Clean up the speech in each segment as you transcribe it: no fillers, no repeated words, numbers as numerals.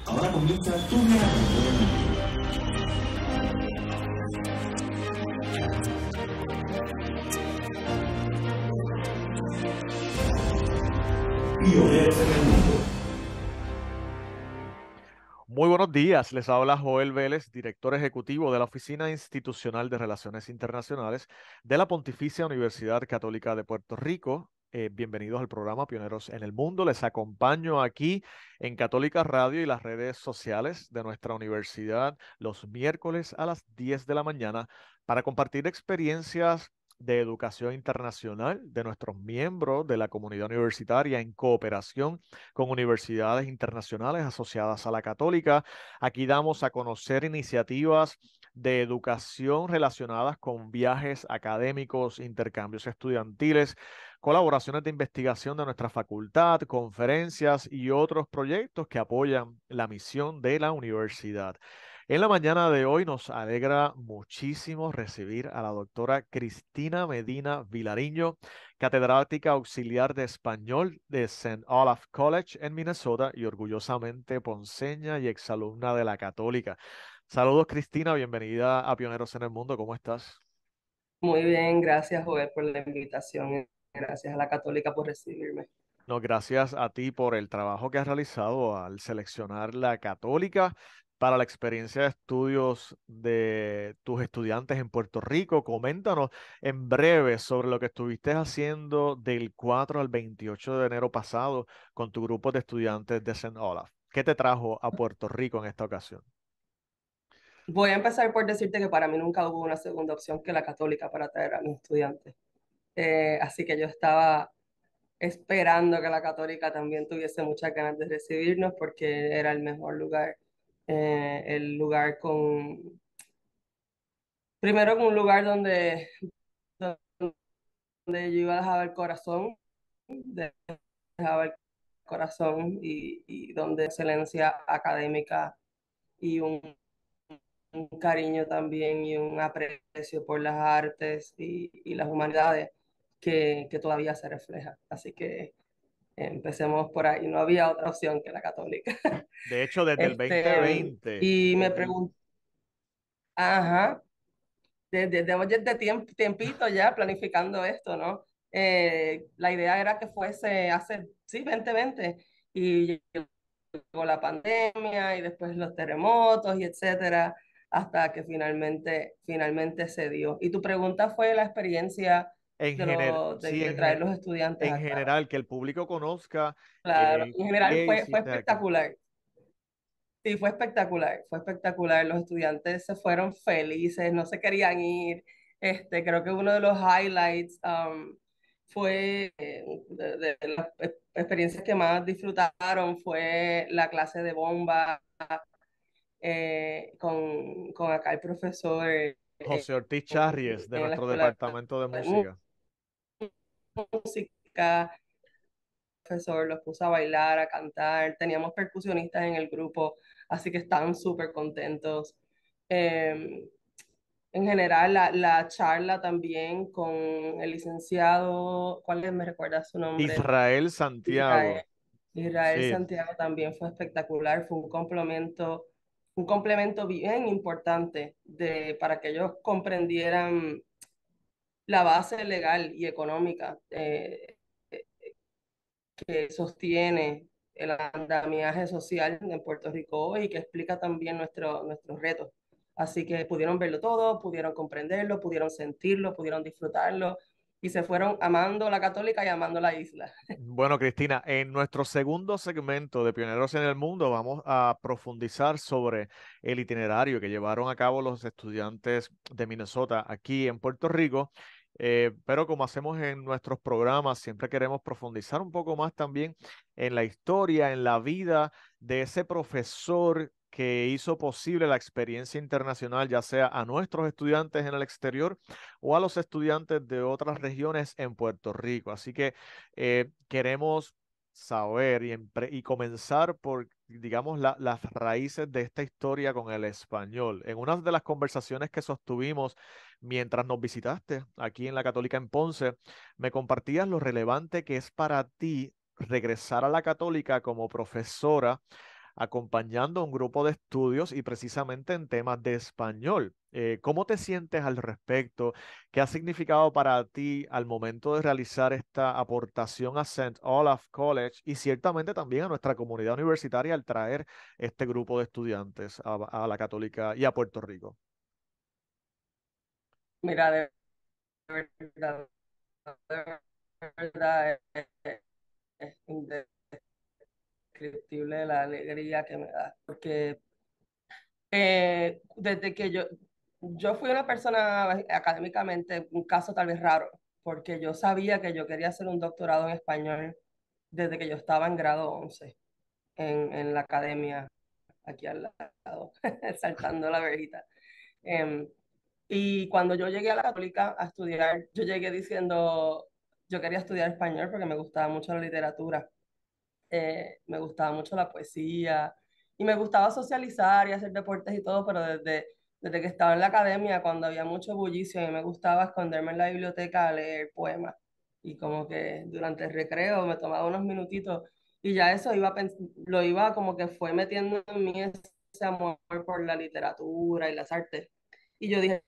Ahora comienza tu viaje. Pioneros en el mundo. Muy buenos días, les habla Joel Vélez, director ejecutivo de la Oficina Institucional de Relaciones Internacionales de la Pontificia Universidad Católica de Puerto Rico. Bienvenidos al programa Pioneros en el Mundo. Les acompaño aquí en Católica Radio y las redes sociales de nuestra universidad los miércoles a las 10 de la mañana para compartir experiencias de educación internacional de nuestros miembros de la comunidad universitaria en cooperación con universidades internacionales asociadas a la Católica. Aquí damos a conocer iniciativas de educación relacionadas con viajes académicos, intercambios estudiantiles, colaboraciones de investigación de nuestra facultad, conferencias y otros proyectos que apoyan la misión de la universidad. En la mañana de hoy nos alegra muchísimo recibir a la doctora Cristina Medina Vilariño, catedrática auxiliar de español de St. Olaf College en Minnesota y orgullosamente ponceña y exalumna de la Católica. Saludos, Cristina, bienvenida a Pioneros en el Mundo, ¿cómo estás? Muy bien, gracias Joel por la invitación y gracias a la Católica por recibirme. No, gracias a ti por el trabajo que has realizado al seleccionar la Católica para la experiencia de estudios de tus estudiantes en Puerto Rico. Coméntanos en breve sobre lo que estuviste haciendo del 4 al 28 de enero pasado con tu grupo de estudiantes de St. Olaf. ¿Qué te trajo a Puerto Rico en esta ocasión? Voy a empezar por decirte que para mí nunca hubo una segunda opción que la Católica para traer a mis estudiantes. Así que yo estaba esperando que la Católica también tuviese muchas ganas de recibirnos porque era el mejor lugar, el lugar primero con un lugar donde yo iba a dejar el corazón, dejaba el corazón y donde excelencia académica y un cariño también y un aprecio por las artes y las humanidades que todavía se refleja. Así que empecemos por ahí. No había otra opción que la católica. De hecho, desde el Este, 2020, y me pregunto, ajá, desde tiempito ya planificando esto, ¿no? La idea era que fuese hace, sí, 2020 y llegó la pandemia y después los terremotos y etcétera, hasta que finalmente se dio. Y tu pregunta fue la experiencia sí, de traer los estudiantes en acá, ¿no? general, que el público conozca Claro, en general qué fue hiciste aquí. espectacular. Sí, fue espectacular, fue espectacular. Los estudiantes se fueron felices, no se querían ir. Creo que uno de los highlights fue de las experiencias que más disfrutaron fue la clase de bomba con acá el profesor José Ortiz Charries, de en la nuestro escuela departamento de de música. música. El profesor los puso a bailar, a cantar. Teníamos percusionistas en el grupo, así que estaban súper contentos. Eh, en general, la charla también con el licenciado, ¿cuál es? ¿Me recuerda su nombre? Israel Israel. Santiago. Israel Sí, Santiago también fue espectacular, fue un complemento bien importante para que ellos comprendieran la base legal y económica que sostiene el andamiaje social en Puerto Rico hoy y que explica también nuestros retos. Así que pudieron verlo todo, pudieron comprenderlo, pudieron sentirlo, pudieron disfrutarlo y se fueron amando la católica y amando la isla. bueno, Cristina, en nuestro segundo segmento de Pioneros en el Mundo vamos a profundizar sobre el itinerario que llevaron a cabo los estudiantes de Minnesota aquí en Puerto Rico. Pero como hacemos en nuestros programas, siempre queremos profundizar un poco más también en la historia, en la vida de ese profesor que hizo posible la experiencia internacional, ya sea a nuestros estudiantes en el exterior o a los estudiantes de otras regiones en Puerto Rico. Así que queremos saber y comenzar por, digamos, las raíces de esta historia con el español. En una de las conversaciones que sostuvimos mientras nos visitaste aquí en la Católica en Ponce, me compartías lo relevante que es para ti regresar a la Católica como profesora acompañando a un grupo de estudios y precisamente en temas de español. ¿Cómo te sientes al respecto? ¿Qué ha significado para ti al momento de realizar esta aportación a St. Olaf College y ciertamente también a nuestra comunidad universitaria al traer este grupo de estudiantes a la Católica y a Puerto Rico? Mira, verdad, de verdad es indescriptible la alegría que me da, porque desde que yo fui una persona académicamente, un caso tal vez raro, porque yo sabía que yo quería hacer un doctorado en español desde que yo estaba en grado 11 en la academia, aquí al lado, saltando la verjita. Em, y cuando yo llegué a la Católica a estudiar, yo llegué diciendo, yo quería estudiar español porque me gustaba mucho la literatura, me gustaba mucho la poesía y me gustaba socializar y hacer deportes y todo, pero desde que estaba en la academia, cuando había mucho bullicio, a mí me gustaba esconderme en la biblioteca a leer poemas y como que durante el recreo me tomaba unos minutitos y ya eso lo iba como que fue metiendo en mí ese amor por la literatura y las artes. Y yo dije,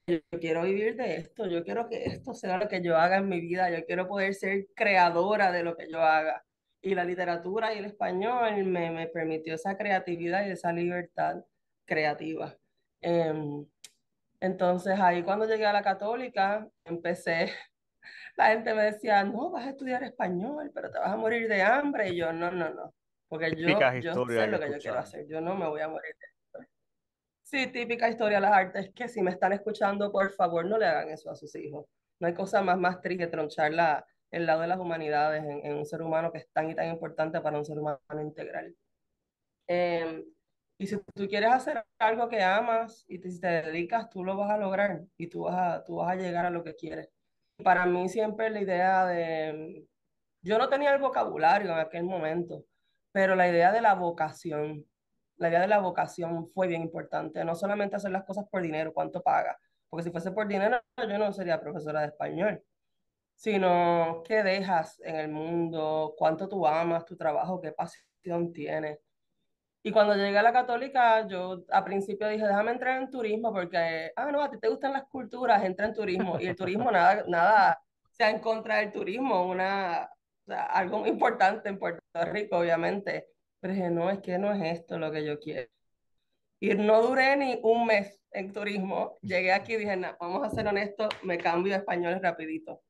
yo quiero vivir de esto, yo quiero que esto sea lo que yo haga en mi vida, yo quiero poder ser creadora de lo que yo haga. Y la literatura y el español me permitió esa creatividad y esa libertad creativa. Em, entonces ahí cuando llegué a la católica, empecé, la gente me decía, no, vas a estudiar español, pero te vas a morir de hambre. Y yo, no, no, no, porque Típicas yo sé historias que lo que yo quiero escuchamos. hacer, yo no me voy a morir. Sí, típica historia de las artes, que si me están escuchando, por favor, no le hagan eso a sus hijos. No hay cosa más triste que tronchar el lado de las humanidades en un ser humano que es tan y tan importante para un ser humano integral. Eh, y si tú quieres hacer algo que amas y si te dedicas, tú lo vas a lograr y tú vas a llegar a lo que quieres. Para mí siempre la idea de... Yo no tenía el vocabulario en aquel momento, pero la idea de la vocación fue bien importante. No solamente hacer las cosas por dinero, cuánto paga, porque si fuese por dinero yo no sería profesora de español, sino qué dejas en el mundo, cuánto tú amas tu trabajo, qué pasión tienes. Y cuando llegué a la Católica, yo a principio dije, déjame entrar en turismo porque, no, a ti te gustan las culturas, entra en turismo. Y el turismo, nada sea en contra del turismo, o sea, algo muy importante en Puerto Rico, obviamente. Pero dije, no, es que no es esto lo que yo quiero. Y no duré ni un mes en turismo. Llegué aquí y dije, "Nah, vamos a ser honestos, me cambio a español rapidito.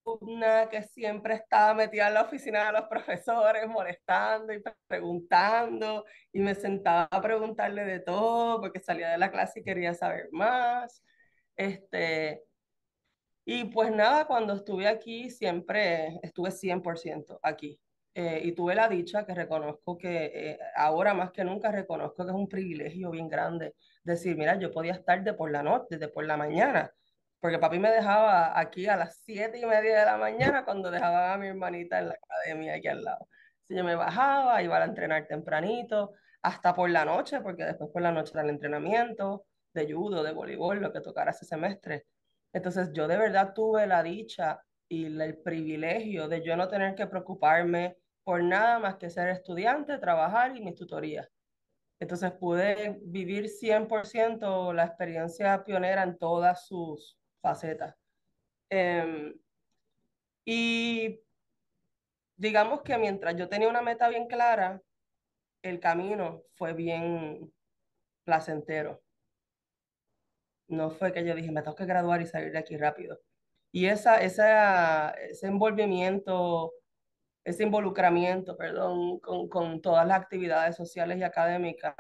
Una que siempre estaba metida en la oficina de los profesores, molestando y preguntando, y me sentaba a preguntarle de todo, porque salía de la clase y quería saber más. Este, y pues nada, cuando estuve aquí, siempre estuve 100% aquí. Y tuve la dicha que reconozco que ahora más que nunca reconozco que es un privilegio bien grande decir, mira, yo podía estar de por la noche, de por la mañana, porque papi me dejaba aquí a las 7:30 de la mañana cuando dejaba a mi hermanita en la academia aquí al lado. Si yo me bajaba, iba a entrenar tempranito, hasta por la noche, porque después por la noche era el entrenamiento de judo, de voleibol, lo que tocara ese semestre. Entonces yo de verdad tuve la dicha y el privilegio de yo no tener que preocuparme por nada más que ser estudiante, trabajar y mis tutorías. Entonces pude vivir 100% la experiencia pionera en todas sus facetas. Eh, y digamos que mientras yo tenía una meta bien clara, el camino fue bien placentero. No fue que yo dije, me tengo que graduar y salir de aquí rápido. Y ese envolvimiento, ese involucramiento, perdón, con todas las actividades sociales y académicas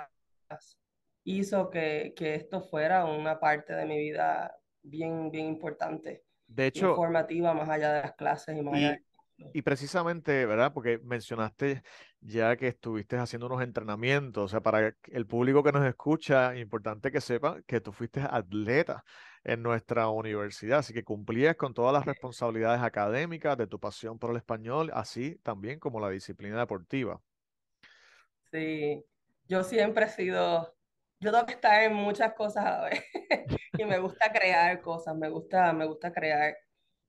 hizo que esto fuera una parte de mi vida bien importante, De hecho, informativa, más allá de las clases y más allá y, del curso. y precisamente, ¿verdad? Porque mencionaste ya que estuviste haciendo unos entrenamientos, o sea, para el público que nos escucha, importante que sepa que tú fuiste atleta en nuestra universidad, así que cumplías con todas las responsabilidades académicas de tu pasión por el español, así también como la disciplina deportiva. Sí, yo siempre he sido, yo tengo que estar en muchas cosas a la vez y me gusta crear cosas, me gusta crear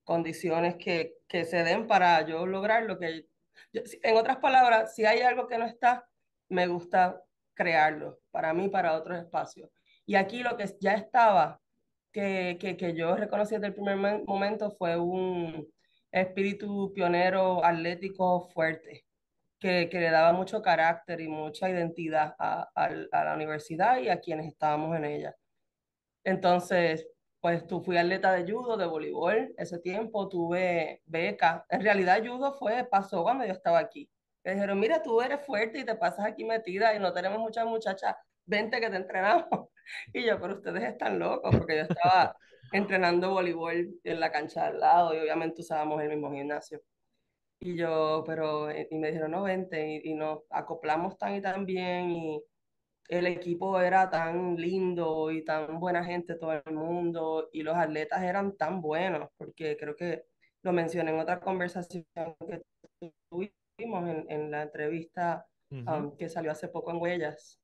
condiciones que se den para yo lograr lo que, En otras palabras, si hay algo que no está, me gusta crearlo para mí, para otros espacios. Y aquí lo que ya estaba, que yo reconocí desde el primer momento, fue un espíritu pionero, atlético, fuerte, que le daba mucho carácter y mucha identidad a la universidad y a quienes estábamos en ella. Entonces, pues tú fui atleta de judo, de voleibol, ese tiempo tuve beca. En realidad, judo pasó cuando yo estaba aquí. Me dijeron, mira, tú eres fuerte y te pasas aquí metida y no tenemos muchas muchachas, vente que te entrenamos. Y yo, pero ustedes están locos, porque yo estaba entrenando voleibol en la cancha al lado y obviamente usábamos el mismo gimnasio. Y yo, y me dijeron, no, vente, y nos acoplamos tan y tan bien, y el equipo era tan lindo y tan buena gente todo el mundo, y los atletas eran tan buenos, porque creo que lo mencioné en otra conversación que tuvimos en la entrevista Ujú. que salió hace poco en Huellas.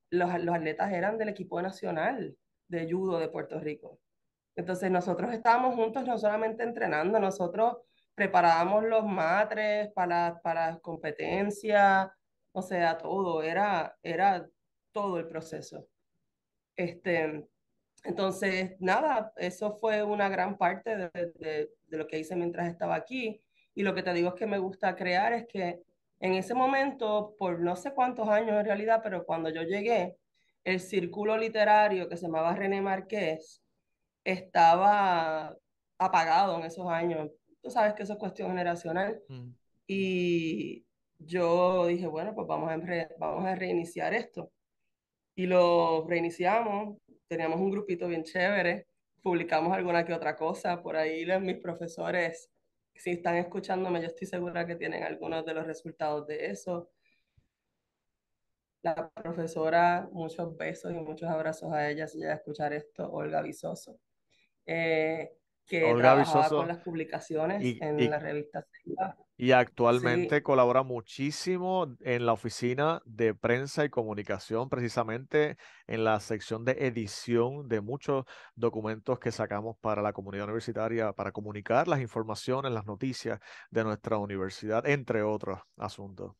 Los atletas eran del equipo nacional de judo de Puerto Rico. Entonces nosotros estábamos juntos no solamente entrenando, nosotros preparábamos los matres para las competencias, o sea, todo, era todo el proceso. Este, entonces, nada, eso fue una gran parte de lo que hice mientras estaba aquí. Y lo que te digo es que me gusta crear es que en ese momento, por no sé cuántos años en realidad, pero cuando yo llegué, el círculo literario que se llamaba René Márquez, estaba apagado en esos años. Tú sabes que eso es cuestión generacional. Mm. Y yo dije, bueno, pues vamos a reiniciar esto. Y lo reiniciamos. Teníamos un grupito bien chévere. Publicamos alguna que otra cosa. Por ahí mis profesores, si están escuchándome, yo estoy segura que tienen algunos de los resultados de eso. La profesora, muchos besos y muchos abrazos a ella si llega a escuchar esto, Olga Vizoso, eh, que Olga trabajaba con Vizoso las publicaciones y, en y, la revista Selva. y Sí, actualmente colabora muchísimo en la oficina de prensa y comunicación, precisamente en la sección de edición de muchos documentos que sacamos para la comunidad universitaria, para comunicar las informaciones, las noticias de nuestra universidad, entre otros asuntos.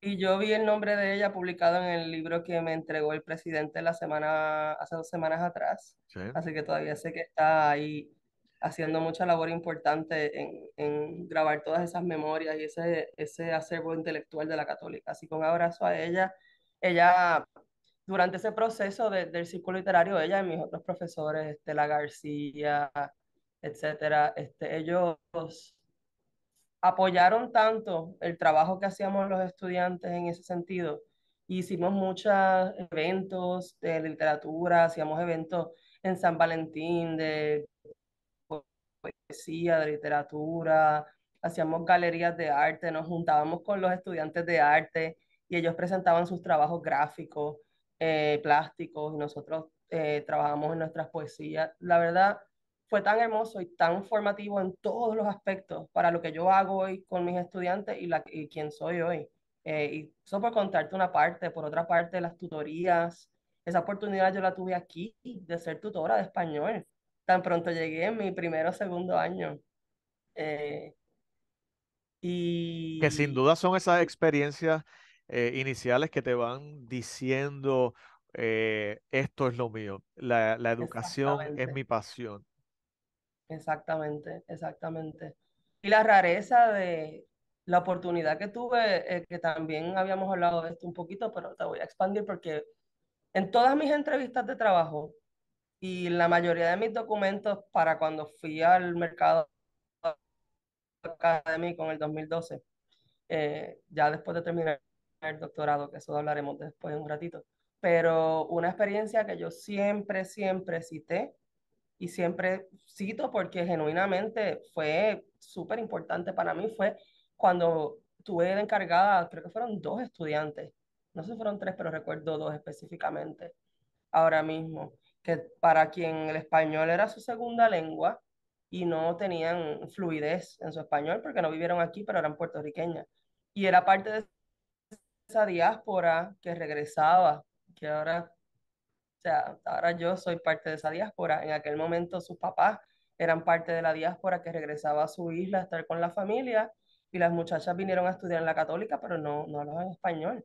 y yo vi el nombre de ella publicado en el libro que me entregó el presidente hace 2 semanas atrás. ¿Sí? Así que todavía sé que está ahí haciendo mucha labor importante en grabar todas esas memorias y ese acervo intelectual de la Católica. Así que un abrazo a ella. Ella, durante ese proceso del círculo literario, ella y mis otros profesores, Estela García, etcétera, ellos apoyaron tanto el trabajo que hacíamos los estudiantes en ese sentido. Hicimos muchos eventos de literatura, hacíamos eventos en San Valentín de poesía, de literatura, hacíamos galerías de arte, nos juntábamos con los estudiantes de arte y ellos presentaban sus trabajos gráficos, plásticos, y nosotros trabajábamos en nuestras poesías. La verdad, fue tan hermoso y tan formativo en todos los aspectos para lo que yo hago hoy con mis estudiantes y quién soy hoy. Y eso por contarte una parte. Por otra parte, las tutorías, esa oportunidad yo la tuve aquí de ser tutora de español tan pronto llegué en mi primero o segundo año. Eh, Que sin y duda son esas experiencias iniciales que te van diciendo, esto es lo mío, la educación es exactamente, mi pasión. exactamente, exactamente. Y la rareza de la oportunidad que tuve, que también habíamos hablado de esto un poquito, pero te voy a expandir porque en todas mis entrevistas de trabajo y la mayoría de mis documentos para cuando fui al mercado académico en el 2012, ya después de terminar el doctorado, que eso hablaremos después en un ratito. Pero una experiencia que yo siempre, siempre cité y siempre cito porque genuinamente fue súper importante para mí fue cuando tuve de encargada, creo que fueron 2 estudiantes, no sé si fueron 3, pero recuerdo 2 específicamente ahora mismo, que para quien el español era su segunda lengua y no tenían fluidez en su español porque no vivieron aquí, pero eran puertorriqueñas. Y era parte de esa diáspora que regresaba, que ahora, o sea, ahora yo soy parte de esa diáspora. En aquel momento sus papás eran parte de la diáspora que regresaba a su isla a estar con la familia y las muchachas vinieron a estudiar en la católica, pero no hablaban español.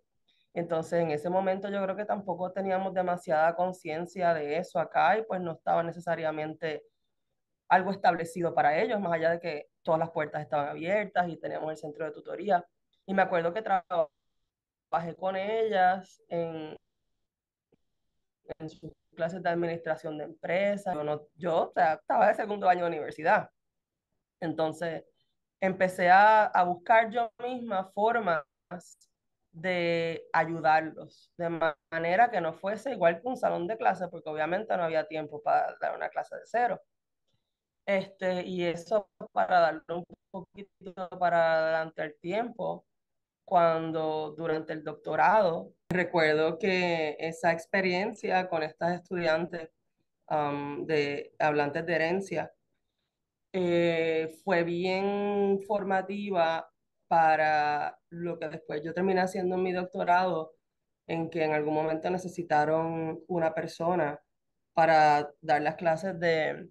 Entonces, en ese momento yo creo que tampoco teníamos demasiada conciencia de eso acá y pues no estaba necesariamente algo establecido para ellos, más allá de que todas las puertas estaban abiertas y teníamos el centro de tutoría. Y me acuerdo que trabajé con ellas en sus clases de administración de empresas. O sea, estaba de segundo año de universidad. Entonces, empecé a buscar yo misma formas de ayudarlos, de manera que no fuese igual que un salón de clase, porque obviamente no había tiempo para dar una clase de cero. Y eso para darle un poquito para adelante el tiempo, cuando durante el doctorado, recuerdo que esa experiencia con estas estudiantes de hablantes de herencia fue bien formativa para lo que después yo terminé haciendo en mi doctorado, en que en algún momento necesitaron una persona para dar las clases de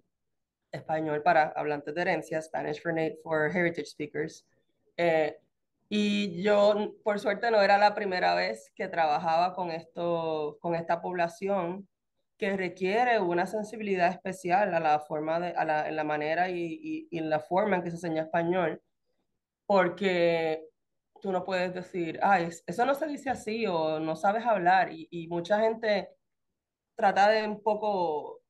español para hablantes de herencia, Spanish for Heritage Speakers. Eh, y yo, por suerte, no era la primera vez que trabajaba con esta población que requiere una sensibilidad especial a la forma en la manera y en la forma en que se enseña español, porque tú no puedes decir, ay, eso no se dice así o no sabes hablar, y mucha gente trata de un poco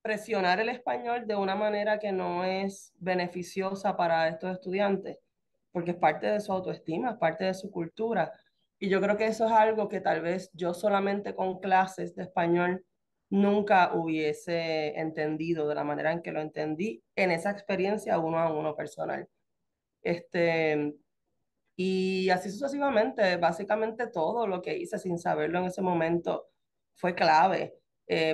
presionar el español de una manera que no es beneficiosa para estos estudiantes, porque es parte de su autoestima, es parte de su cultura. Y yo creo que eso es algo que tal vez yo solamente con clases de español nunca hubiese entendido de la manera en que lo entendí en esa experiencia uno a uno personal. Este, y así sucesivamente, básicamente todo lo que hice sin saberlo en ese momento fue clave,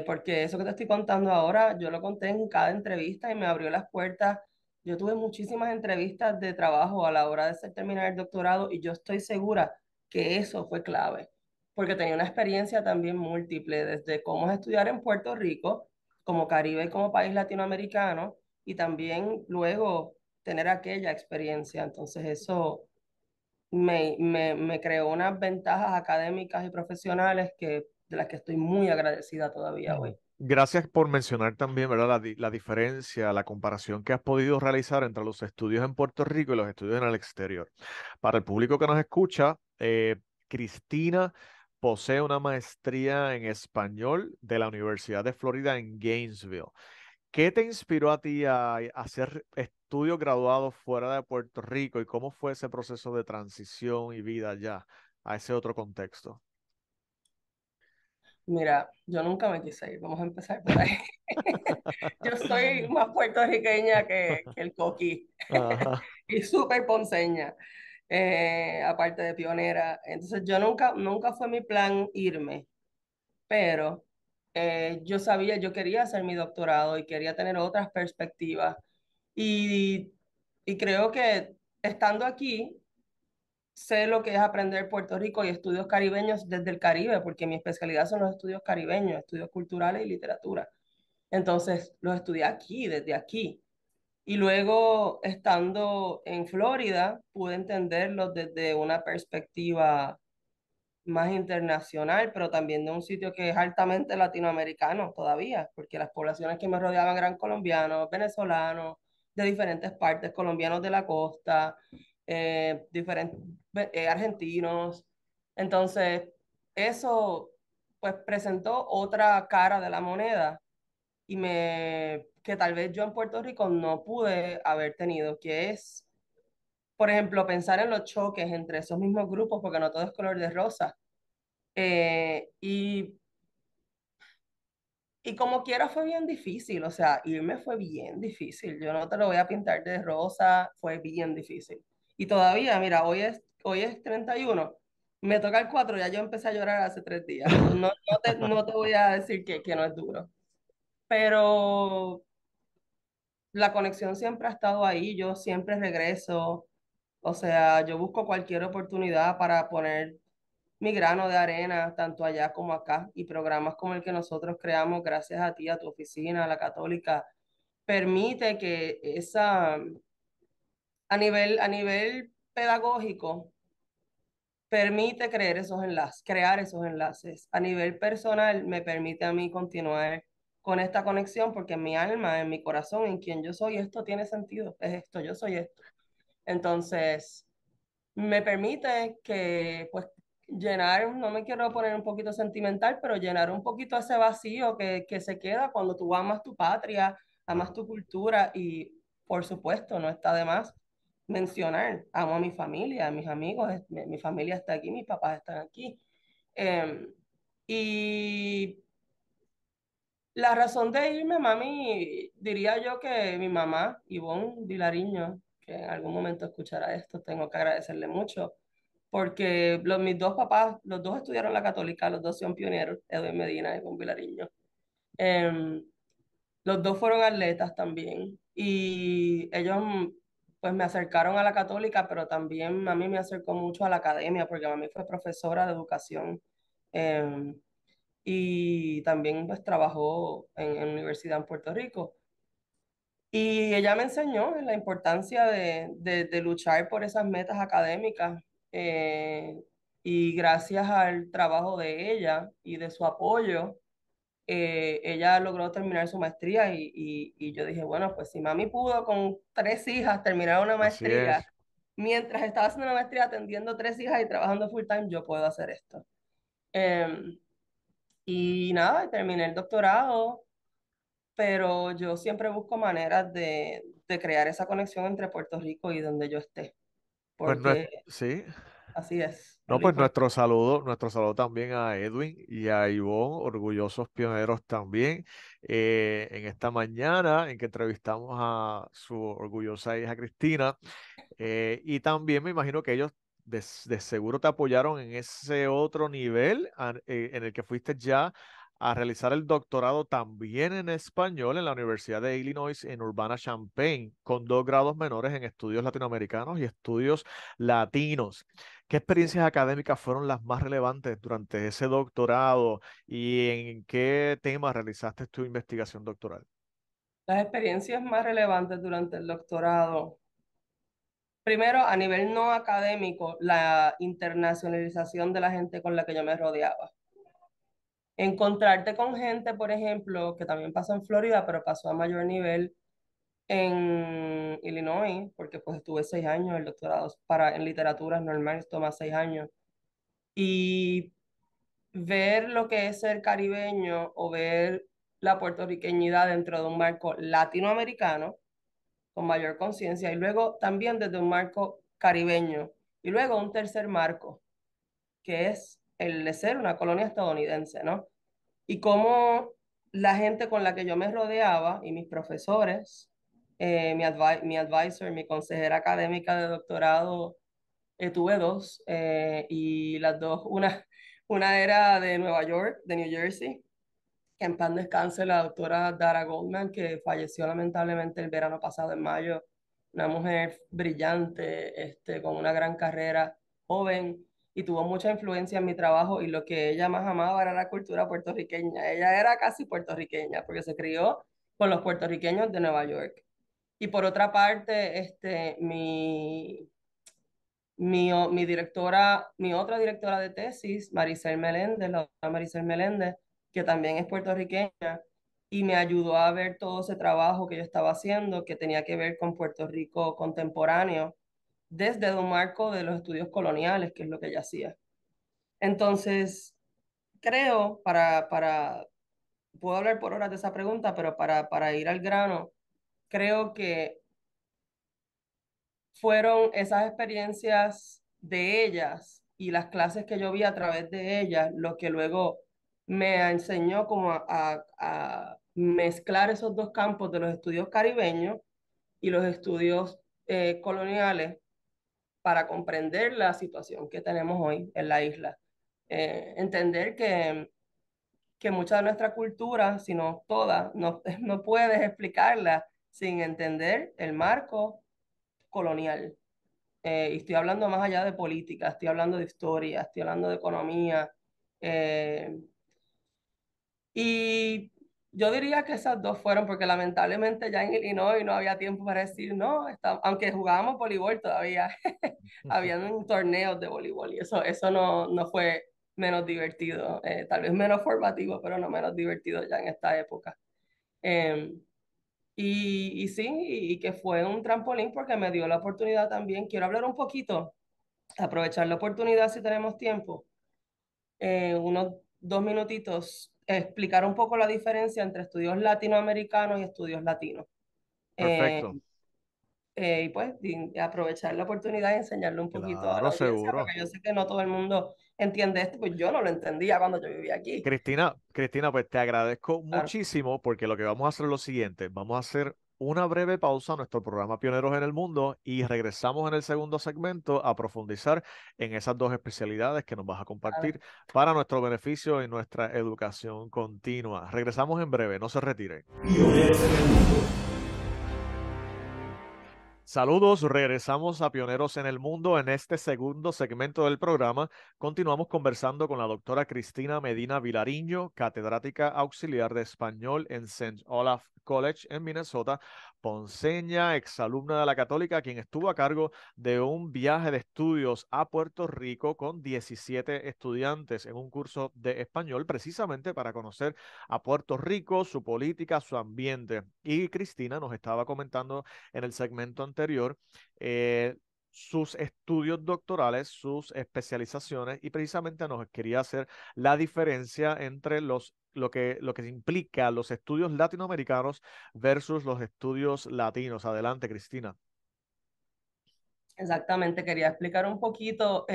porque eso que te estoy contando ahora, yo lo conté en cada entrevista y me abrió las puertas. Yo tuve muchísimas entrevistas de trabajo a la hora de terminar el doctorado y yo estoy segura que eso fue clave, porque tenía una experiencia también múltiple, desde cómo es estudiar en Puerto Rico, como Caribe y como país latinoamericano, y también luego tener aquella experiencia. Entonces eso me creó unas ventajas académicas y profesionales de las que estoy muy agradecida todavía Mm. hoy. Gracias por mencionar también, ¿verdad? La diferencia, la comparación que has podido realizar entre los estudios en Puerto Rico y los estudios en el exterior. Para el público que nos escucha, Cristina posee una maestría en español de la Universidad de Florida en Gainesville. ¿Qué te inspiró a ti a hacer estudios graduados fuera de Puerto Rico y cómo fue ese proceso de transición y vida allá a ese otro contexto? Mira, yo nunca me quise ir, vamos a empezar por ahí. Yo soy más puertorriqueña que el coquí Ajá. y súper ponceña, aparte de pionera. Entonces yo nunca fue mi plan irme, pero yo sabía, yo quería hacer mi doctorado y quería tener otras perspectivas. Y, y creo que estando aquí, sé lo que es aprender Puerto Rico y estudios caribeños desde el Caribe, porque mi especialidad son los estudios caribeños, estudios culturales y literatura. Entonces, los estudié aquí, desde aquí. Y luego, estando en Florida, pude entenderlos desde una perspectiva más internacional, pero también de un sitio que es altamente latinoamericano todavía, porque las poblaciones que me rodeaban eran colombianos, venezolanos, de diferentes partes, colombianos de la costa, diferentes argentinos. Entonces, eso pues presentó otra cara de la moneda que tal vez yo en Puerto Rico no pude haber tenido, que es, por ejemplo, pensar en los choques entre esos mismos grupos, porque no todo es color de rosa. Eh, y, y como quiera fue bien difícil, o sea, irme fue bien difícil. Yo no te lo voy a pintar de rosa, fue bien difícil. Y todavía, mira, hoy es 31, me toca el 4, ya yo empecé a llorar hace 3 días. No te voy a decir que no es duro, pero la conexión siempre ha estado ahí, yo siempre regreso, o sea, yo busco cualquier oportunidad para poner mi grano de arena, tanto allá como acá, y programas como el que nosotros creamos, gracias a ti, a tu oficina, a la Católica, permite que a nivel pedagógico, permite crear esos enlaces. A nivel personal, me permite a mí continuar con esta conexión porque en mi alma, en mi corazón, en quien yo soy, esto tiene sentido, es esto, yo soy esto. Entonces, me permite que, pues, llenar, no me quiero poner un poquito sentimental, pero llenar un poquito ese vacío que se queda cuando tú amas tu patria, amas Claro. tu cultura y, por supuesto, no está de más mencionar, amo a mi familia, a mis amigos, mi familia está aquí, mis papás están aquí. Eh, y la razón de irme, mami, diría yo que mi mamá, Ivonne Vilariño, que en algún momento escuchará esto, tengo que agradecerle mucho, porque mis dos papás, los dos estudiaron la católica, los dos son pioneros, Edwin Medina y Ivonne Vilariño. Em, los dos fueron atletas también y ellos pues me acercaron a la católica, pero también mami me acercó mucho a la academia, porque mami fue profesora de educación. em, y también pues trabajó en universidad en Puerto Rico. Y ella me enseñó la importancia de luchar por esas metas académicas. eh, y gracias al trabajo de ella y de su apoyo, ella logró terminar su maestría y yo dije, bueno, pues si mami pudo con tres hijas terminar una Así maestría, es. mientras estaba haciendo una maestría atendiendo tres hijas y trabajando full time, yo puedo hacer esto. Em, y nada, terminé el doctorado, pero yo siempre busco maneras de crear esa conexión entre Puerto Rico y donde yo esté, Pues no es, porque sí. así es No, lo pues importante. nuestro saludo también a Edwin y a Ivonne, orgullosos pioneros también, en esta mañana en que entrevistamos a su orgullosa hija Cristina. Y también me imagino que ellos de seguro te apoyaron en ese otro nivel en el que fuiste ya a realizar el doctorado también en español en la Universidad de Illinois en Urbana-Champaign, con 2 grados menores en estudios latinoamericanos y estudios latinos. ¿Qué Sí. experiencias académicas fueron las más relevantes durante ese doctorado y en qué temas realizaste tu investigación doctoral? Las experiencias más relevantes durante el doctorado. Primero, a nivel no académico, la internacionalización de la gente con la que yo me rodeaba. Encontrarte con gente, por ejemplo, que también pasó en Florida, pero pasó a mayor nivel en Illinois, porque pues estuve 6 años, el doctorado en literaturas normales toma 6 años. Y ver lo que es ser caribeño o ver la puertorriqueñidad dentro de un marco latinoamericano con mayor conciencia y luego también desde un marco caribeño y luego un tercer marco que es el de ser una colonia estadounidense, ¿no? Y cómo la gente con la que yo me rodeaba y mis profesores, mi advisor, mi consejera académica de doctorado, tuve dos y las dos, una era de Nueva York, de New Jersey, que en paz descanse la doctora Dara Goldman, que falleció lamentablemente el verano pasado en mayo, una mujer brillante, con una gran carrera, joven, y tuvo mucha influencia en mi trabajo, y lo que ella más amaba era la cultura puertorriqueña. Ella era casi puertorriqueña, porque se crió con los puertorriqueños de Nueva York. Y por otra parte, mi directora, mi otra directora de tesis, Maricel Meléndez, la doctora Maricel Meléndez, que también es puertorriqueña, y me ayudó a ver todo ese trabajo que yo estaba haciendo, que tenía que ver con Puerto Rico contemporáneo, desde un marco de los estudios coloniales, que es lo que ella hacía. Entonces, creo, puedo hablar por horas de esa pregunta, pero para ir al grano, creo que fueron esas experiencias de ellas y las clases que yo vi a través de ellas lo que luego me enseñó como a mezclar esos dos campos de los estudios caribeños y los estudios coloniales para comprender la situación que tenemos hoy en la isla. Entender que mucha de nuestra cultura, si no toda, no, no puedes explicarla sin entender el marco colonial. Y estoy hablando más allá de política, estoy hablando de historia, estoy hablando de economía. eh, y Yo diría que esas dos fueron, porque lamentablemente ya en Illinois no había tiempo para decir, no, aunque jugábamos voleibol todavía, habían torneos de voleibol y eso no fue menos divertido, tal vez menos formativo, pero no menos divertido ya en esta época. Eh, y sí, y que fue un trampolín porque me dio la oportunidad también. Quiero hablar un poquito, aprovechar la oportunidad si tenemos tiempo, unos 2 minutitos, explicar un poco la diferencia entre estudios latinoamericanos y estudios latinos. Eh, Perfecto. y pues aprovechar la oportunidad y enseñarle un poquito a la Claro, audiencia, seguro. porque yo sé que no todo el mundo entiende esto, pues yo no lo entendía cuando yo vivía aquí. Cristina, pues te agradezco Claro, muchísimo porque lo que vamos a hacer es lo siguiente, vamos a hacer una breve pausa a nuestro programa Pioneros en el Mundo y regresamos en el segundo segmento a profundizar en esas dos especialidades que nos vas a claro. compartir para nuestro beneficio y nuestra educación continua. Regresamos en breve, no se retiren. Pioneros en el mundo. Saludos, regresamos a Pioneros en el Mundo. En este segundo segmento del programa, continuamos conversando con la doctora Cristina Medina Vilariño, catedrática auxiliar de español en St. Olaf College en Minnesota, ponceña, exalumna de la Católica, quien estuvo a cargo de un viaje de estudios a Puerto Rico con 17 estudiantes en un curso de español, precisamente para conocer a Puerto Rico, su política, su ambiente. Y Cristina nos estaba comentando en el segmento anterior sus estudios doctorales, sus especializaciones y precisamente nos quería hacer la diferencia entre lo que implica los estudios latinoamericanos versus los estudios latinos. Adelante, Cristina. Exactamente, quería explicar un poquito,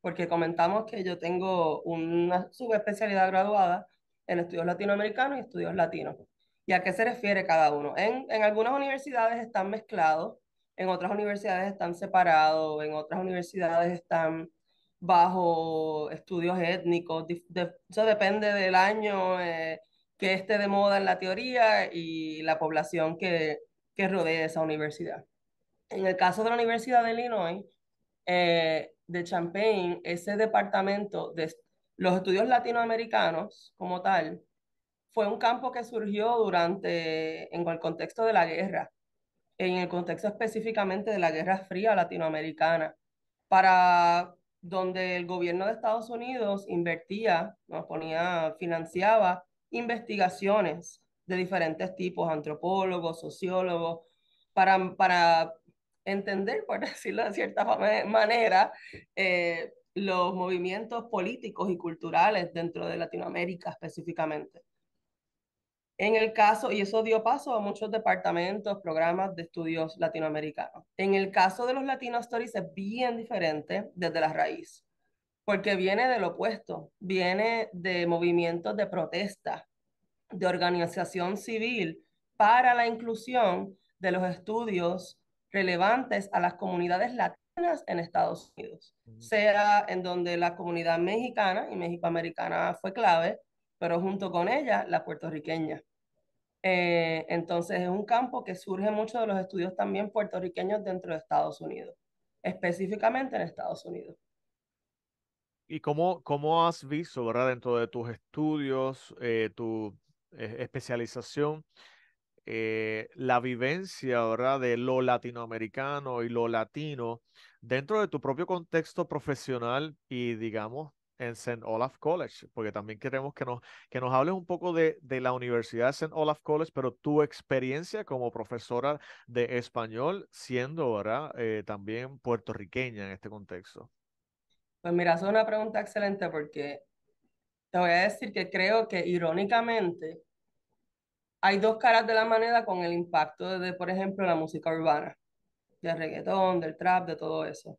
porque comentamos que yo tengo una subespecialidad graduada en estudios latinoamericanos y estudios latinos. ¿Y a qué se refiere cada uno? En algunas universidades están mezclados, en otras universidades están separados, en otras universidades están bajo estudios étnicos. Eso depende del año que esté de moda en la teoría y la población que rodee esa universidad. En el caso de la Universidad de Illinois, de Champaign, ese departamento de los estudios latinoamericanos como tal, fue un campo que surgió en el contexto de la guerra, en el contexto específicamente de la Guerra Fría latinoamericana, para donde el gobierno de Estados Unidos invertía, nos ponía, financiaba investigaciones de diferentes tipos, antropólogos, sociólogos, para entender, por decirlo de cierta manera, los movimientos políticos y culturales dentro de Latinoamérica específicamente. En el caso, y eso dio paso a muchos departamentos, programas de estudios latinoamericanos. En el caso de los Latino Stories es bien diferente desde la raíz, porque viene del opuesto, viene de movimientos de protesta, de organización civil para la inclusión de los estudios relevantes a las comunidades latinas en Estados Unidos, sea en donde la comunidad mexicana y mexicoamericana fue clave, pero junto con ella la puertorriqueña. Entonces es un campo que surge mucho de los estudios también puertorriqueños dentro de Estados Unidos, específicamente en Estados Unidos. ¿Y cómo has visto, verdad, dentro de tus estudios, tu especialización? La vivencia, ¿verdad? De lo latinoamericano y lo latino dentro de tu propio contexto profesional y, digamos, en St. Olaf College, porque también queremos que nos hables un poco de la Universidad de St. Olaf College, pero tu experiencia como profesora de español, siendo, ¿verdad? También puertorriqueña en este contexto. Pues mira, es una pregunta excelente porque te voy a decir que creo que irónicamente hay dos caras de la moneda con el impacto de, por ejemplo, la música urbana, del reggaetón, del trap, de todo eso.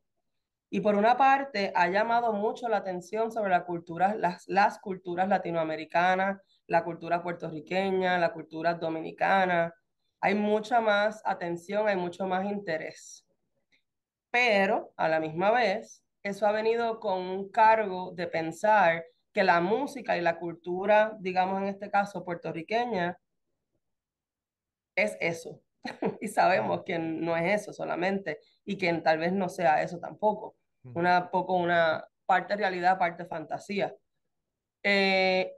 Y por una parte, ha llamado mucho la atención sobre la cultura, las culturas latinoamericanas, la cultura puertorriqueña, la cultura dominicana. Hay mucha más atención, hay mucho más interés. Pero a la misma vez, eso ha venido con un cargo de pensar que la música y la cultura, digamos en este caso puertorriqueña, es eso. Y Ujú, sabemos que no es eso solamente y que tal vez no sea eso tampoco. ujú, Una poco una parte realidad, parte fantasía.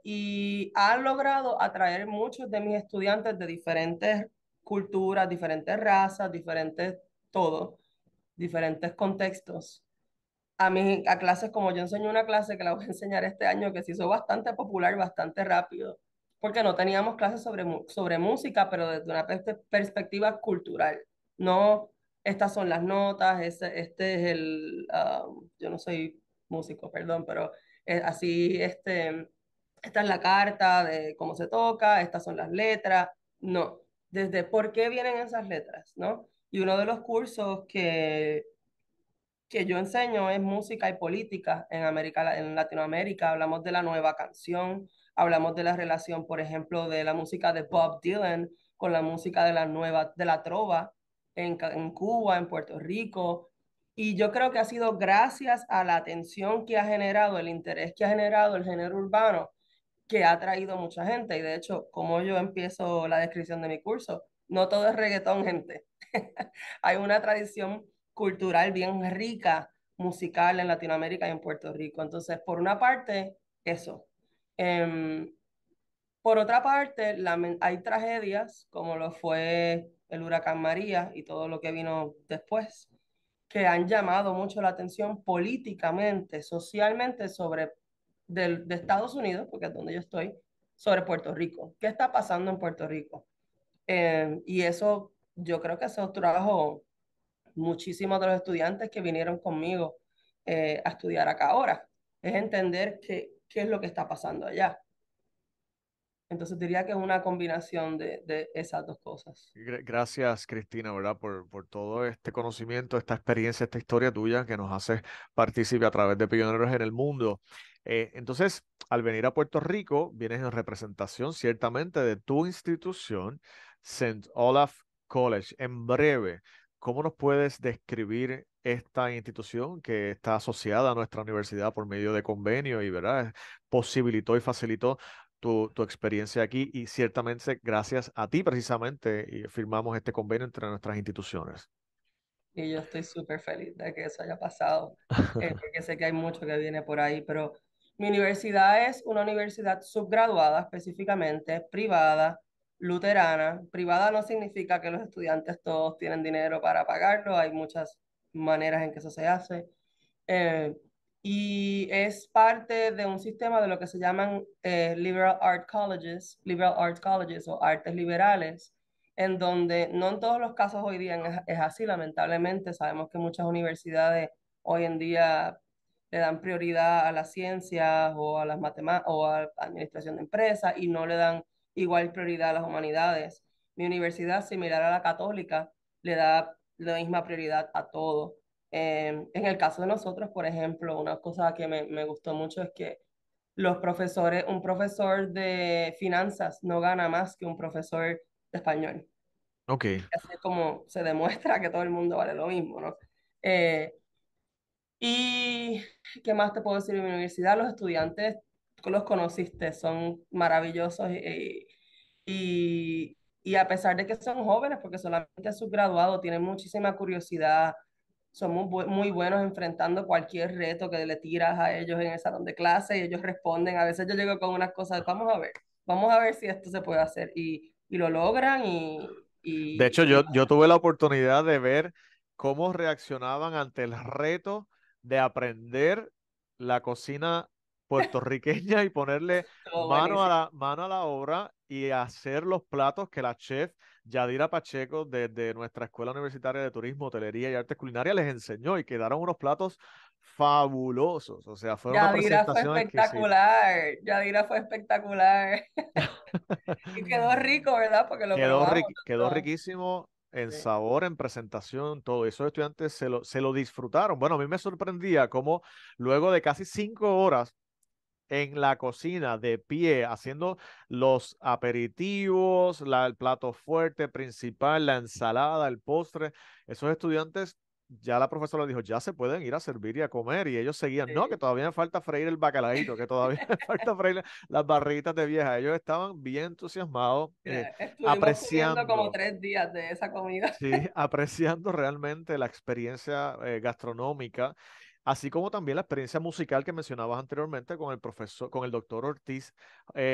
Y ha logrado atraer muchos de mis estudiantes de diferentes culturas, diferentes razas, diferentes todo, diferentes contextos. A clases como yo enseño una clase que la voy a enseñar este año que se hizo bastante popular, bastante rápido, porque no teníamos clases sobre música, pero desde una perspectiva cultural. No, estas son las notas, este es yo no soy músico, perdón, pero así, esta es la carta de cómo se toca, estas son las letras. No, desde por qué vienen esas letras, ¿no? Y uno de los cursos que yo enseño es música y política en en Latinoamérica. Hablamos de la nueva canción, hablamos de la relación, por ejemplo, de la música de Bob Dylan con la música de la trova en Cuba, en Puerto Rico. Y yo creo que ha sido gracias a la atención que ha generado, el interés que ha generado el género urbano, que ha traído mucha gente. Y de hecho, como yo empiezo la descripción de mi curso, no todo es reggaetón, gente. Hay una tradición cultural bien rica, musical en Latinoamérica y en Puerto Rico. Entonces, por una parte, eso. Em, por otra parte, hay tragedias como lo fue el huracán María y todo lo que vino después, que han llamado mucho la atención políticamente, socialmente de Estados Unidos, porque es donde yo estoy, sobre Puerto Rico. ¿Qué está pasando en Puerto Rico? Y eso, yo creo que eso trajo muchísimos de los estudiantes que vinieron conmigo a estudiar acá ahora. Es entender qué es lo que está pasando allá. Entonces diría que es una combinación de esas dos cosas. Gracias, Cristina, ¿verdad? Por todo este conocimiento, esta experiencia, esta historia tuya que nos hace partícipe a través de Pioneros en el Mundo. Entonces, al venir a Puerto Rico, vienes en representación ciertamente de tu institución, St. Olaf College. En breve, ¿cómo nos puedes describir esta institución que está asociada a nuestra universidad por medio de convenio y, ¿verdad? Posibilitó y facilitó tu experiencia aquí y ciertamente gracias a ti precisamente firmamos este convenio entre nuestras instituciones. Y yo estoy súper feliz de que eso haya pasado, porque sé que hay mucho que viene por ahí, pero mi universidad es una universidad subgraduada, específicamente privada, luterana. Privada no significa que los estudiantes todos tienen dinero para pagarlo, hay muchas maneras en que eso se hace. Eh, y es parte de un sistema de lo que se llaman liberal arts colleges o artes liberales, en donde no en todos los casos hoy día es así, lamentablemente. Sabemos que muchas universidades hoy en día le dan prioridad a las ciencias o a las matemáticas o a la administración de empresas y no le dan igual prioridad a las humanidades. Mi universidad, similar a la católica, le da la misma prioridad a todo. En el caso de nosotros, por ejemplo, una cosa que me gustó mucho es que un profesor de finanzas no gana más que un profesor de español. Ok. Así es como se demuestra que todo el mundo vale lo mismo, ¿no? Eh, ¿Y qué más te puedo decir de mi universidad? Los estudiantes, los conociste, son maravillosos y a pesar de que son jóvenes, porque solamente subgraduados, tienen muchísima curiosidad, son muy buenos enfrentando cualquier reto que le tiras a ellos en el salón de clase y ellos responden. A veces yo llego con unas cosas, vamos a ver si esto se puede hacer y lo logran De hecho, y yo tuve la oportunidad de ver cómo reaccionaban ante el reto de aprender la cocina puertorriqueña y ponerle todo buenísimo. mano a la obra y hacer los platos que la chef Yadira Pacheco desde nuestra Escuela Universitaria de Turismo, Hotelería y Artes Culinarias les enseñó y quedaron unos platos fabulosos. O sea, fue una Yadira fue presentación exquisita. espectacular, Yadira fue espectacular y quedó rico, ¿verdad? Porque lo probamos. Quedó riquísimo en Sí. sabor, en presentación, todo. Esos estudiantes se lo disfrutaron. Bueno, a mí me sorprendía cómo luego de casi 5 horas en la cocina de pie, haciendo los aperitivos, el plato fuerte principal, la ensalada, el postre, esos estudiantes, ya la profesora les dijo, ya se pueden ir a servir y a comer, y ellos seguían, no, que Sí. todavía me falta freír el bacalaíto, que todavía me falta freír las barritas de vieja. Ellos estaban bien entusiasmados, Mira, estuvimos comiendo como apreciando. 3 días de esa comida. Sí, apreciando realmente la experiencia gastronómica. así como también la experiencia musical que mencionabas anteriormente con el profesor, con el doctor Ortiz,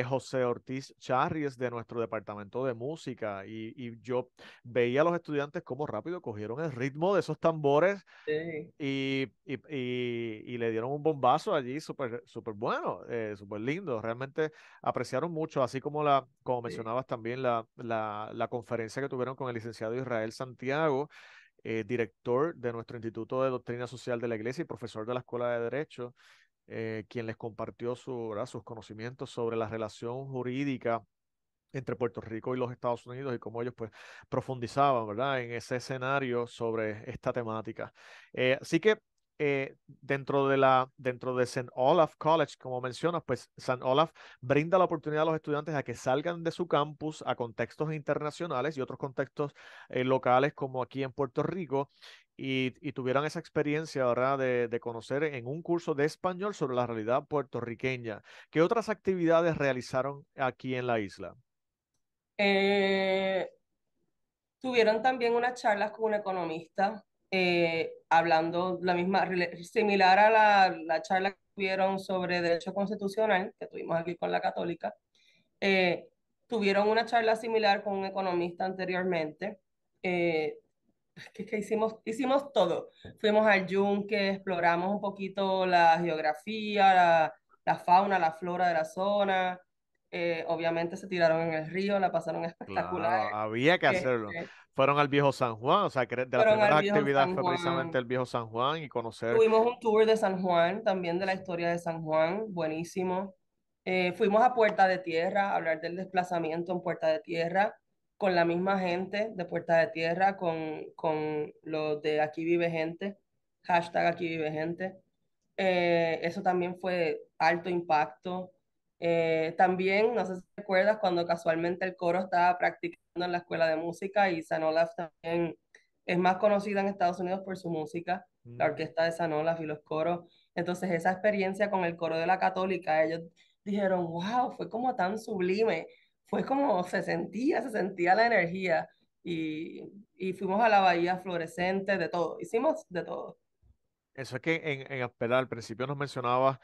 José Ortiz Charries de nuestro departamento de música. Y yo veía a los estudiantes cómo rápido cogieron el ritmo de esos tambores Sí, y le dieron un bombazo allí súper súper bueno, súper lindo. Realmente apreciaron mucho, así como como sí. mencionabas también la conferencia que tuvieron con el licenciado Israel Santiago, director de nuestro Instituto de Doctrina Social de la Iglesia y profesor de la Escuela de Derecho, quien les compartió ¿verdad? Sus conocimientos sobre la relación jurídica entre Puerto Rico y los Estados Unidos y cómo ellos pues profundizaban, ¿verdad? En ese escenario sobre esta temática. Así que dentro de St. Olaf College, como mencionas, pues St. Olaf brinda la oportunidad a los estudiantes a que salgan de su campus a contextos internacionales y otros contextos locales como aquí en Puerto Rico y tuvieran esa experiencia, ¿verdad? De conocer en un curso de español sobre la realidad puertorriqueña. ¿Qué otras actividades realizaron aquí en la isla? Eh, Tuvieron también unas charlas con un economista, hablando la misma, similar a la charla que tuvieron sobre derecho constitucional, que tuvimos aquí con la Católica. Eh, Tuvieron una charla similar con un economista anteriormente. Eh, que hicimos todo. Fuimos al yunque, exploramos un poquito la geografía, la fauna, la flora de la zona. Obviamente se tiraron en el río, la pasaron espectacular. Claro, había que hacerlo. Este, Fueron al Viejo San Juan, o sea, que de las Fueron al primeras viejo actividades San fue precisamente Juan. el Viejo San Juan y conocer. Tuvimos un tour de San Juan, también de la historia de San Juan, buenísimo. Fuimos a Puerta de Tierra a hablar del desplazamiento en Puerta de Tierra con la misma gente de Puerta de Tierra, con los de Aquí Vive Gente, hashtag Aquí Vive Gente. Eso también fue alto impacto. También, no sé si recuerdas, cuando casualmente el coro estaba practicando en la escuela de música y San Olaf también es más conocida en Estados Unidos por su música, la Mm. orquesta de San Olaf y los coros. Entonces, esa experiencia con el coro de la Católica, ellos dijeron, wow, fue como tan sublime, fue como se sentía la energía. Y fuimos a la Bahía Florescente, de todo, hicimos de todo. Eso es que espera, al principio nos mencionabas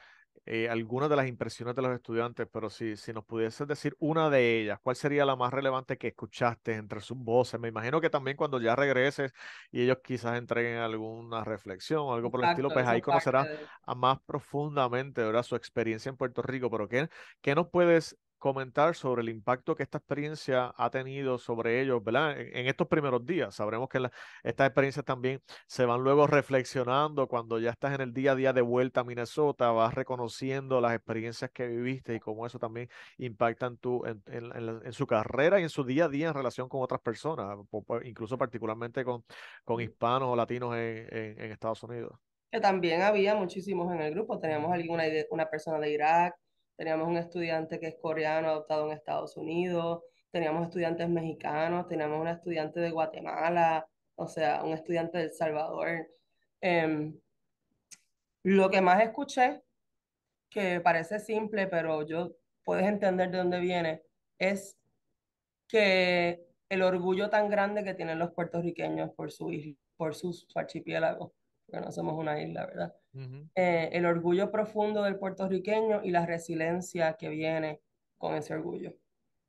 algunas de las impresiones de los estudiantes, pero si nos pudieses decir una de ellas, ¿cuál sería la más relevante que escuchaste entre sus voces? Me imagino que también cuando ya regreses y ellos quizás entreguen alguna reflexión o algo por el estilo, Exacto, pues eso ahí es parte conocerás de... a más profundamente, ¿verdad? Su experiencia en Puerto Rico. Pero ¿qué nos puedes comentar sobre el impacto que esta experiencia ha tenido sobre ellos, ¿verdad? En estos primeros días. Sabremos que estas experiencias también se van luego reflexionando cuando ya estás en el día a día de vuelta a Minnesota, vas reconociendo las experiencias que viviste y cómo eso también impacta en su carrera y en su día a día en relación con otras personas, incluso particularmente con hispanos o latinos en Estados Unidos. Que también había muchísimos en el grupo. Teníamos Ujú. alguna una persona de Irak, teníamos un estudiante que es coreano adoptado en Estados Unidos, teníamos estudiantes mexicanos, teníamos un estudiante de Guatemala, o sea, un estudiante de El Salvador. Em, lo que más escuché, que parece simple, pero yo puedes entender de dónde viene, es que el orgullo tan grande que tienen los puertorriqueños por su isla, por su archipiélago, porque no somos una isla, ¿verdad? Ujú. El orgullo profundo del puertorriqueño y la resiliencia que viene con ese orgullo.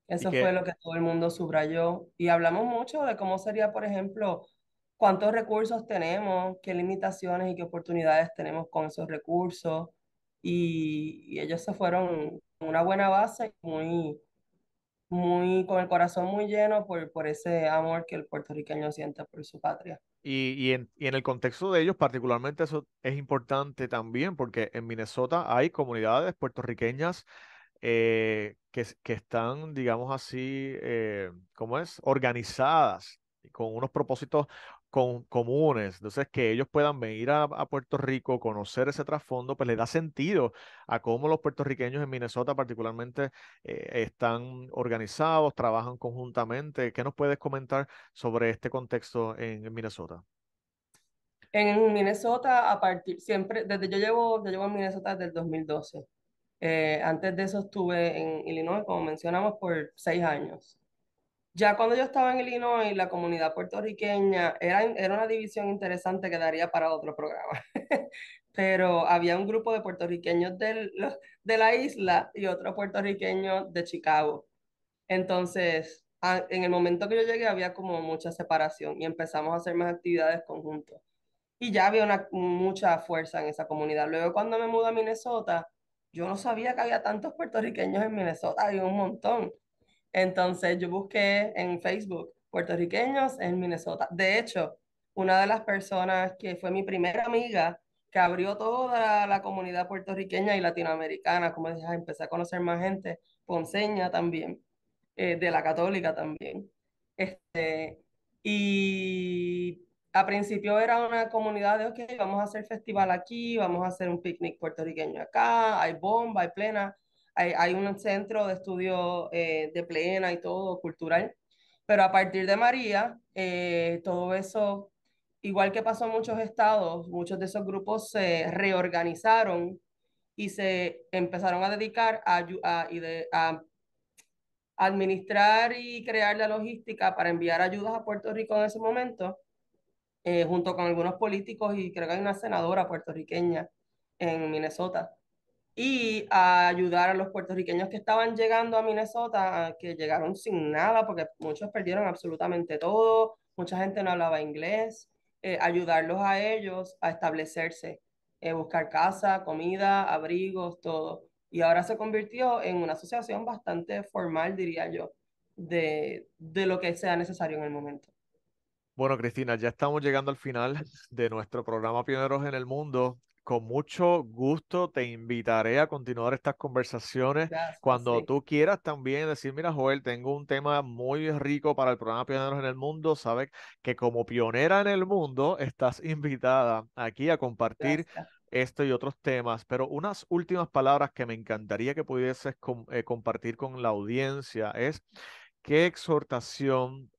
Y Eso fue que, lo que todo el mundo subrayó. Y hablamos mucho de cómo sería, por ejemplo, cuántos recursos tenemos, qué limitaciones y qué oportunidades tenemos con esos recursos. Y ellos se fueron con una buena base, con el corazón muy lleno por ese amor que el puertorriqueño siente por su patria. y en el contexto de ellos, particularmente eso es importante también porque en Minnesota hay comunidades puertorriqueñas que están, digamos así, ¿cómo es? Organizadas y con unos propósitos comunes. Entonces, que ellos puedan venir a Puerto Rico, conocer ese trasfondo, pues le da sentido a cómo los puertorriqueños en Minnesota particularmente están organizados, trabajan conjuntamente. ¿Qué nos puedes comentar sobre este contexto en Minnesota? En Minnesota, siempre, yo llevo en Minnesota desde el 2012. Antes de eso estuve en Illinois, como mencionamos, por 6 años. Ya cuando yo estaba en Illinois, la comunidad puertorriqueña era una división interesante que daría para otro programa. pero había un grupo de puertorriqueños de la isla y otro puertorriqueño de Chicago. Entonces, en el momento que yo llegué había como mucha separación y empezamos a hacer más actividades conjuntos. Y ya había mucha fuerza en esa comunidad. Luego, cuando me mudé a Minnesota, yo no sabía que había tantos puertorriqueños en Minnesota, había un montón. Entonces yo busqué en Facebook puertorriqueños en Minnesota. De hecho, una de las personas que fue mi primera amiga, que abrió toda la comunidad puertorriqueña y latinoamericana, como dije, empecé a conocer más gente, ponceña también, de la católica también. Y a principio era una comunidad de, ok, vamos a hacer festival aquí, vamos a hacer un picnic puertorriqueño acá, hay bomba, hay plena, hay un centro de estudio de plena y todo, cultural. Pero a partir de María, todo eso, igual que pasó en muchos estados, muchos de esos grupos se reorganizaron y se empezaron a dedicar a administrar y crear la logística para enviar ayudas a Puerto Rico en ese momento, junto con algunos políticos y creo que hay una senadora puertorriqueña en Minnesota, y a ayudar a los puertorriqueños que estaban llegando a Minnesota, que llegaron sin nada, porque muchos perdieron absolutamente todo, mucha gente no hablaba inglés, ayudarlos a ellos a establecerse, buscar casa, comida, abrigos, todo. Y ahora se convirtió en una asociación bastante formal, diría yo, de lo que sea necesario en el momento. Bueno, Cristina, ya estamos llegando al final de nuestro programa Pioneros en el Mundo. Con mucho gusto te invitaré a continuar estas conversaciones Gracias, cuando sí. tú quieras también decir, mira, Joel, tengo un tema muy rico para el programa Pioneros en el Mundo. Sabes que como pionera en el mundo estás invitada aquí a compartir Gracias. esto y otros temas, pero unas últimas palabras que me encantaría que pudieses compartir con la audiencia es: ¿qué exhortación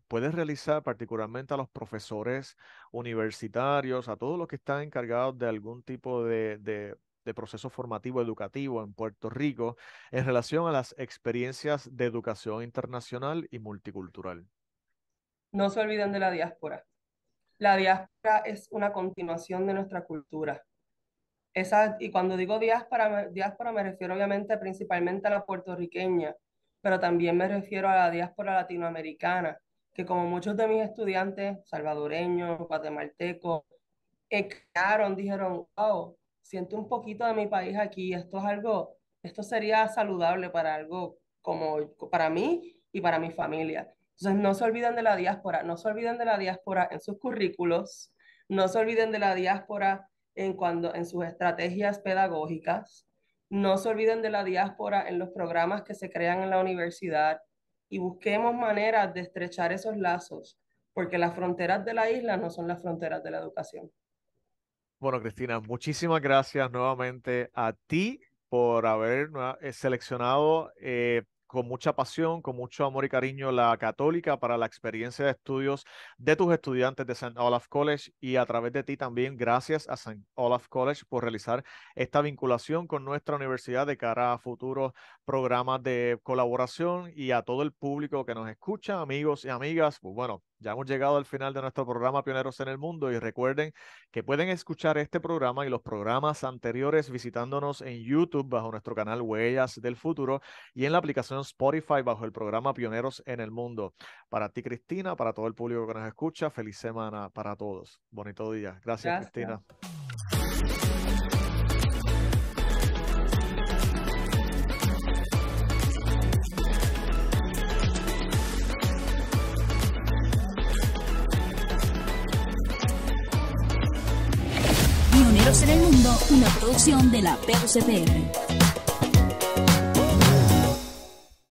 puedes realizar particularmente a los profesores universitarios, a todos los que están encargados de algún tipo de proceso formativo educativo en Puerto Rico en relación a las experiencias de educación internacional y multicultural? No se olviden de la diáspora. La diáspora es una continuación de nuestra cultura. Y cuando digo diáspora me refiero obviamente principalmente a la puertorriqueña, pero también me refiero a la diáspora latinoamericana, que como muchos de mis estudiantes, salvadoreños, guatemaltecos, crearon, dijeron, wow, siento un poquito de mi país aquí, esto sería saludable para algo como para mí y para mi familia. Entonces, no se olviden de la diáspora, no se olviden de la diáspora en sus currículos, no se olviden de la diáspora en sus estrategias pedagógicas, no se olviden de la diáspora en los programas que se crean en la universidad y busquemos maneras de estrechar esos lazos, porque las fronteras de la isla no son las fronteras de la educación. Bueno, Cristina, muchísimas gracias nuevamente a ti por haber seleccionado con mucha pasión, con mucho amor y cariño la Católica para la experiencia de estudios de tus estudiantes de St. Olaf College, y a través de ti también gracias a St. Olaf College por realizar esta vinculación con nuestra universidad de cara a futuros programas de colaboración, y a todo el público que nos escucha, amigos y amigas. Pues bueno, ya hemos llegado al final de nuestro programa Pioneros en el Mundo, y recuerden que pueden escuchar este programa y los programas anteriores visitándonos en YouTube bajo nuestro canal Huellas del Futuro y en la aplicación Spotify bajo el programa Pioneros en el Mundo. Para ti, Cristina, para todo el público que nos escucha, feliz semana para todos. Bonito día. Gracias, Gracias. Cristina. Pioneros en el Mundo, una producción de la PUCPR.